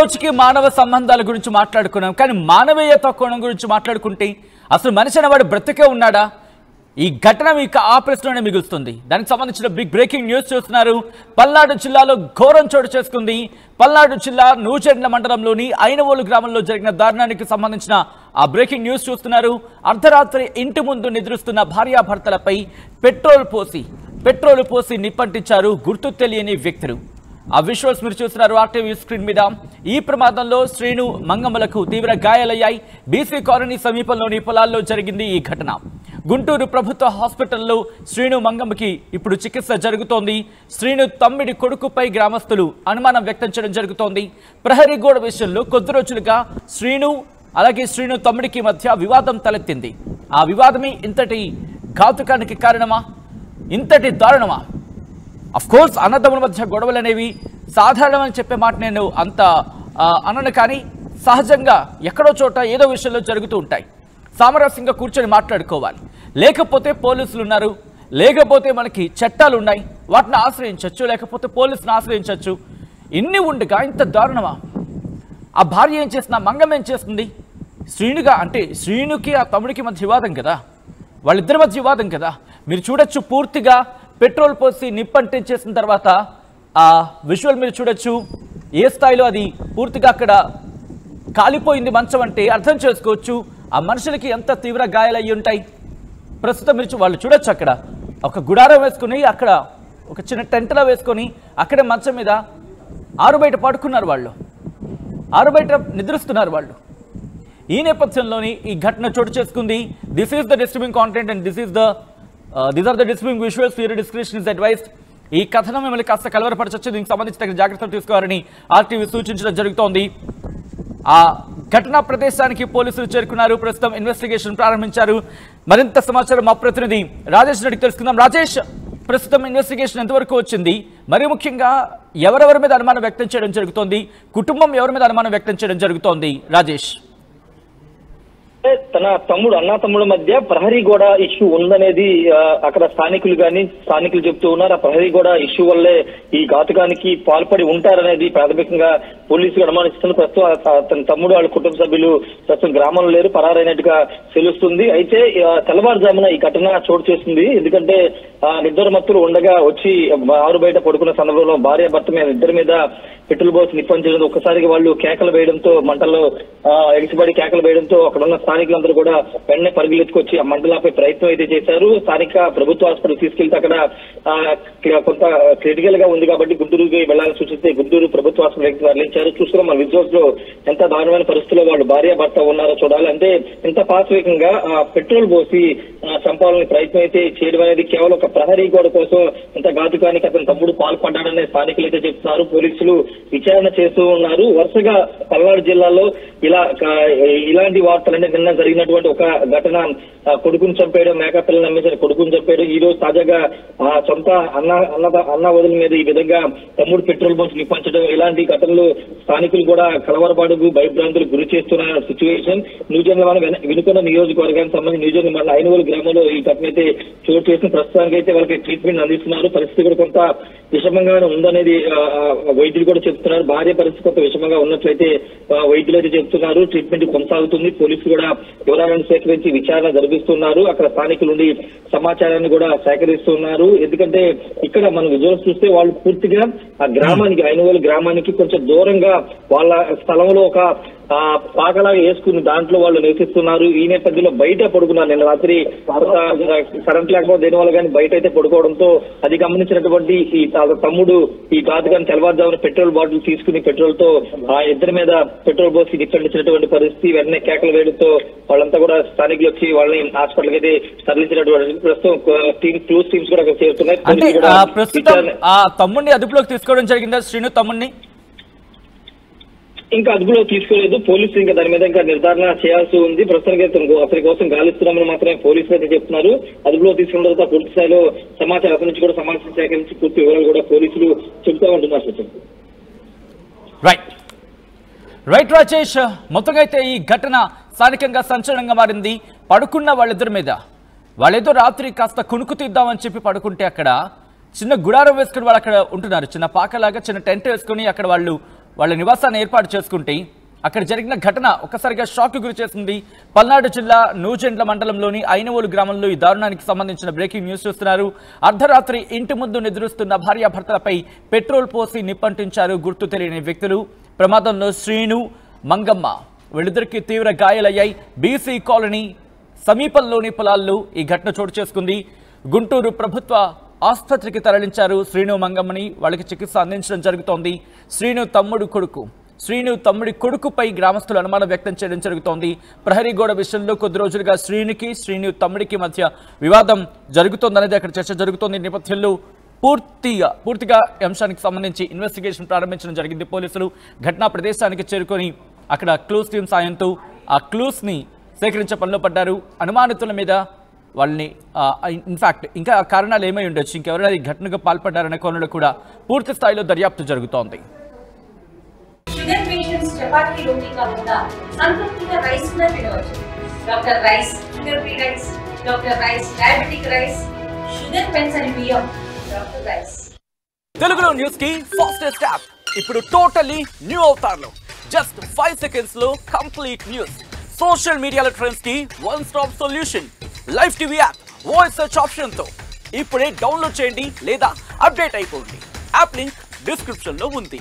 రోజుకి మానవ సంబంధాల గురించి మాట్లాడుకున్నాం కానీ మానవీయత కోణం గురించి మాట్లాడుకుంటే అసలు మనిషి అనేవాడు బ్రతికే ఉన్నాడా? ఈ ఘటన మీకు ఆ ప్రశ్ననే మిగులుస్తుంది. దానికి సంబంధించిన బిగ్ బ్రేకింగ్ న్యూస్ చూస్తున్నారు. పల్నాడు జిల్లాలో ఘోరం చోటు చేసుకుంది. పల్నాడు జిల్లా నూచెండ్ల మండలంలోని ఐనవోలు గ్రామంలో జరిగిన దారుణానికి సంబంధించిన ఆ బ్రేకింగ్ న్యూస్ చూస్తున్నారు. అర్ధరాత్రి ఇంటి ముందు నిద్రిస్తున్న భార్యాభర్తలపై పెట్రోల్ పోసి నిప్పంటించారు గుర్తు తెలియని వ్యక్తులు. ఆ విజువల్స్ మీరు చూస్తున్నారు ఆర్టీవీ స్క్రీన్ మీద. ఈ ప్రమాదంలో శ్రీను మంగమ్మలకు తీవ్ర గాయాలయ్యాయి. బీసీ కాలనీ సమీపంలోని పొలాల్లో జరిగింది ఈ ఘటన. గుంటూరు ప్రభుత్వ హాస్పిటల్లో శ్రీను మంగమ్మకి ఇప్పుడు చికిత్స జరుగుతోంది. శ్రీను తమ్మిడి కొడుకుపై గ్రామస్తులు అనుమానం వ్యక్తం చేయడం జరుగుతోంది. ప్రహరీ గోడ విషయంలో కొద్ది రోజులుగా శ్రీను తమ్మిడికి మధ్య వివాదం తలెత్తింది. ఆ వివాదమే ఇంతటి ఘాతుకానికి కారణమా? ఇంతటి దారుణమా? అఫ్కోర్స్ అన్నదమ్ముల మధ్య గొడవలు అనేవి సాధారణమని చెప్పే మాట నేను అంత అనను, కానీ సహజంగా ఎక్కడో చోట ఏదో విషయంలో జరుగుతూ ఉంటాయి. సామరస్యంగా కూర్చొని మాట్లాడుకోవాలి. లేకపోతే పోలీసులు ఉన్నారు, లేకపోతే మనకి చట్టాలు ఉన్నాయి, వాటిని ఆశ్రయించవచ్చు, లేకపోతే పోలీసుని ఆశ్రయించవచ్చు. ఇన్ని ఉండగా ఇంత దారుణమా? ఆ భార్య ఏం చేస్తున్నా, మంగం ఏం చేస్తుంది? శ్రీనుకి ఆ తమ్ముడికి మధ్య వివాదం కదా, వాళ్ళిద్దరి మధ్య వివాదం కదా. మీరు చూడొచ్చు, పూర్తిగా పెట్రోల్ పోసి నిప్పంటించేసిన తర్వాత ఆ విజువల్ మీరు చూడొచ్చు. ఏ స్థాయిలో అది పూర్తిగా అక్కడ కాలిపోయింది మంచం అంటే అర్థం చేసుకోవచ్చు ఆ మనుషులకి ఎంత తీవ్ర గాయాలు అయ్యి ఉంటాయి. ప్రస్తుతం మీరు వాళ్ళు చూడొచ్చు, అక్కడ ఒక గుడారం వేసుకుని, అక్కడ ఒక చిన్న టెంట్లో వేసుకొని అక్కడే మంచం మీద ఆరు బయట పడుకున్నారు వాళ్ళు, ఆరు బయట నిద్రిస్తున్నారు వాళ్ళు. ఈ నేపథ్యంలోని ఈ ఘటన చోటు చేసుకుంది. This is the disturbing content and these are the disturbing visuals. Your description is advised. ఈ కథనం మిమ్మల్ని కాస్త కలవరపరచవచ్చు, దీనికి సంబంధించి తగిన జాగ్రత్తలు తీసుకోవాలని ఆర్టీవీ సూచించడం జరుగుతోంది. ఆ ఘటనా ప్రదేశానికి పోలీసులు చేరుకున్నారు. ప్రస్తుతం ఇన్వెస్టిగేషన్ ప్రారంభించారు. మరింత సమాచారం మా ప్రతినిధి రాజేష్ రెడ్డికి తెలుసుకుందాం. రాజేష్, ప్రస్తుతం ఇన్వెస్టిగేషన్ ఎంతవరకు వచ్చింది? మరి ముఖ్యంగా ఎవరెవరి మీద అనుమానం వ్యక్తం చేయడం జరుగుతోంది? కుటుంబం ఎవరి మీద అనుమానం వ్యక్తం చేయడం జరుగుతోంది? రాజేష్, తన అన్నా తమ్ముడు మధ్య ప్రహరీ గోడ ఇష్యూ ఉందనేది అక్కడ స్థానికులు చెప్తూ ఉన్నారు. ఆ ప్రహరీ గోడ ఇష్యూ వల్లే ఈ ఘాతుకానికి పాల్పడి ఉంటారనేది ప్రాథమికంగా పోలీసులు అనుమానిస్తున్న. ప్రస్తుతం తన తమ్ముడు వాళ్ళ కుటుంబ సభ్యులు ప్రస్తుతం గ్రామంలో లేరు, పరారైనట్టుగా తెలుస్తుంది. అయితే తెల్లవారుజామున ఈ ఘటన చోటు చేస్తుంది. ఎందుకంటే నిద్ర మత్తులు ఉండగా వచ్చి ఆరు బయట పడుకున్న సందర్భంలో భార్య భర్త మీద ఇద్దరి మీద పెట్రోల్ పోసి నిప్పంచడం, ఒక్కసారిగా వాళ్ళు కేకలు వేయడంతో, మంటల్లో ఎగిసిపడి కేకలు వేయడంతో అక్కడ ఉన్న స్థానికులందరూ కూడా వెంటనే పరుగులెత్తుకొచ్చి ఆ మంటలాపై ప్రయత్నం అయితే చేశారు. స్థానిక ప్రభుత్వ హాస్పిటల్ తీసుకెళ్తే అక్కడ కొంత క్రిటికల్ గా ఉంది కాబట్టి గుంటూరుకి వెళ్లాలని సూచిస్తే గుంటూరు ప్రభుత్వ హాస్పిటల్ తరలించారు. చూసుకున్నాం మన విజువల్స్ లో ఎంత దారుణమైన పరిస్థితుల్లో వాళ్ళు భార్య భర్త ఉన్నారో చూడాలి. అంటే ఎంత పాశవికంగా పెట్రోల్ పోసి చంపాలని ప్రయత్నం అయితే చేయడం అనేది కేవలం ఒక ప్రహరీ గోడ కోసం ఇంత ఘాతుకానికి అతని తమ్ముడు పాల్పడ్డాడనే స్థానికులు అయితే చెప్తున్నారు. పోలీసులు విచారణ చేస్తూ ఉన్నారు. వరుసగా పల్నాడు జిల్లాలో ఇలాంటి వార్తలన్నీ నిన్న జరిగినటువంటి ఒక ఘటన, కొడుకుని చంపేయడం, మేకపిల్లని నమ్మేసిన కొడుకుని చంపేయడం, ఈ రోజు తాజాగా సొంత అన్న వదిన మీద ఈ విధంగా తమ్ముడు పెట్రోల్ బంక్స్ నిప్పంచడం, ఇలాంటి ఘటనలు స్థానికులు కూడా కలవరపాటుకు భయభ్రాంతులకు గురి చేస్తున్న సిచ్యువేషన్. వినుకొండ నియోజకవర్గానికి సంబంధించి నియోజకవర్గం మన ఐనవోలు గ్రామంలో ఈ ఘటన అయితే చోటు చేసిన. ప్రస్తుతానికి అయితే వాళ్ళకి ట్రీట్మెంట్ అందిస్తున్నారు. పరిస్థితి కూడా కొంత విషమంగానే ఉందనేది వైద్యులు కూడా చెప్తున్నారు. భార్య పరిస్థితి కొంత విషమంగా ఉన్నట్లయితే వైద్యులు అయితే చెప్తున్నారు. ట్రీట్మెంట్ కొనసాగుతుంది. పోలీసులు కూడా వివరాలను సేకరించి విచారణ జరిపిస్తున్నారు. అక్కడ స్థానికుల నుండి సమాచారాన్ని కూడా సేకరిస్తున్నారు. ఎందుకంటే ఇక్కడ మనం విజువల్స్ చూస్తే వాళ్ళు పూర్తిగా ఆ గ్రామానికి, ఐనవోలు గ్రామానికి కొంచెం దూరంగా వాళ్ళ స్థలంలో ఒక పాకలాగా వేసుకుని దాంట్లో వాళ్ళు నివసిస్తున్నారు. ఈ నేపథ్యంలో బయట పడుకున్నారు. నిన్న రాత్రి కరెంట్ లేకపోతే దేని వల్ల కానీ బయట అయితే పడుకోవడంతో అది గమనించినటువంటి ఈ తమ్ముడు ఈ ఘాతుకాన్ని తెల్లవారుజామున పెట్రోల్ బాటిల్ తీసుకుని పెట్రోల్ తో ఆ ఇద్దరి మీద పెట్రోల్ పోసి నిప్పండించినటువంటి పరిస్థితి. వెంటనే కేకలు వేయడంతో వాళ్ళంతా కూడా స్థానికులు వచ్చి వాళ్ళని హాస్పిటల్ అయితే తరలించినటువంటి ప్రస్తుతం క్లూస్ టీమ్స్ కూడా అక్కడ చేరుతున్నాయి. తమ్ముడిని అదుపులోకి తీసుకోవడం జరిగిందా? శ్రీను తమ్ముడిని ఇంకా అదుపులో తీసుకోలేదు. పోలీసులు ఇంకా దాని మీద ఇంకా నిర్ధారణ చేయాల్సి ఉంది. ప్రస్తుతానికి అతని కోసం గాలిస్తున్నామని మాత్రమే పోలీసులు అయితే చెప్తున్నారు. అదుపులో తీసుకున్న తర్వాత పూర్తి స్థాయిలో సమాచారం అతని నుంచి కూడా సమాచారం సేకరించి పూర్తి వివరాలు కూడా పోలీసులు చెబుతూ ఉంటున్నారు. రైట్ రాజేష్, మొత్తంగా అయితే ఈ ఘటన స్థానికంగా సంచలనంగా మారింది. పడుకున్న వాళ్ళిద్దరి మీద, వాళ్ళేదో రాత్రి కాస్త కుణుకు తీద్దామని చెప్పి పడుకుంటే అక్కడ చిన్న గుడారం వేసుకుని వాళ్ళు అక్కడ ఉంటున్నారు. చిన్న పాకలాగా చిన్న టెంట్ వేసుకుని అక్కడ వాళ్ళు వాళ్ళ నివాసాన్ని ఏర్పాటు చేసుకుంటే అక్కడ జరిగిన ఘటన ఒక్కసారిగా షాక్ గురి చేసింది. పల్నాడు జిల్లా నూజెండ్ల మండలంలోని ఐనవోలు గ్రామంలో ఈ దారుణానికి సంబంధించిన బ్రేకింగ్ న్యూస్ చూస్తున్నారు. అర్ధరాత్రి ఇంటి ముందు నిద్రిస్తున్న భార్యాభర్తలపై పెట్రోల్ పోసి నిప్పంటించారు గుర్తు తెలియని వ్యక్తులు. ప్రమాదంలో శ్రీను, మంగమ్మ వీళ్ళిద్దరికీ తీవ్ర గాయాలయ్యాయి. బీసీ కాలనీ సమీపంలోని పొలాల్లో ఈ ఘటన చోటు చేసుకుంది. గుంటూరు ప్రభుత్వ ఆసుపత్రికి తరలించారు శ్రీను, మంగమ్మని. వాళ్ళకి చికిత్స అందించడం జరుగుతోంది. శ్రీను తమ్ముడి కొడుకుపై గ్రామస్తులు అనుమానం వ్యక్తం చేయడం జరుగుతోంది. ప్రహరీ గోడ విషయంలో కొద్ది రోజులుగా శ్రీను తమ్ముడికి మధ్య వివాదం జరుగుతోందనేది అక్కడ చర్చ జరుగుతోంది. నేపథ్యంలో పూర్తిగా అంశానికి సంబంధించి ఇన్వెస్టిగేషన్ ప్రారంభించడం జరిగింది. పోలీసులు ఘటనా ప్రదేశానికి చేరుకొని అక్కడ క్లూస్ టీమ్ సాయంతో ఆ క్లూస్ ని సేకరించే పనిలో పడ్డారు. అనుమానితుల మీద వాళ్ళని ఇన్ఫాక్ట్ ఇంకా కారణాలు ఏమై ఉండొచ్చు, ఇంకెవరైనా ఈ ఘటనకు పాల్పడ్డారనే కోణంలో కూడా పూర్తి స్థాయిలో దర్యాప్తు జరుగుతోంది. షుగర్ పేషెంట్స్ చపాతీ రోటీ కాకుండా సంతృప్తిగా రైస్ కూడా తినవచ్చు. Doctor rice, sugar free rice, doctor rice, diabetic rice, sugar pension బియ్యం, డాక్టర్ రైస్. తెలుగులో న్యూస్ కి ఫాస్టెస్ట్ యాప్ ఇప్పుడు టోటల్లీ న్యూ అవతార్లో జస్ట్ 5 సెకండ్స్ లో కంప్లీట్ న్యూస్. సోషల్ మీడియాలో ట్రెండ్స్ కి one stop solution. Live TV app voice search option తో ఇప్పుడే download చేయండి లేదా అప్డేట్ అయిపోండి. యాప్ లింక్ డిస్క్రిప్షన్ లో ఉంది.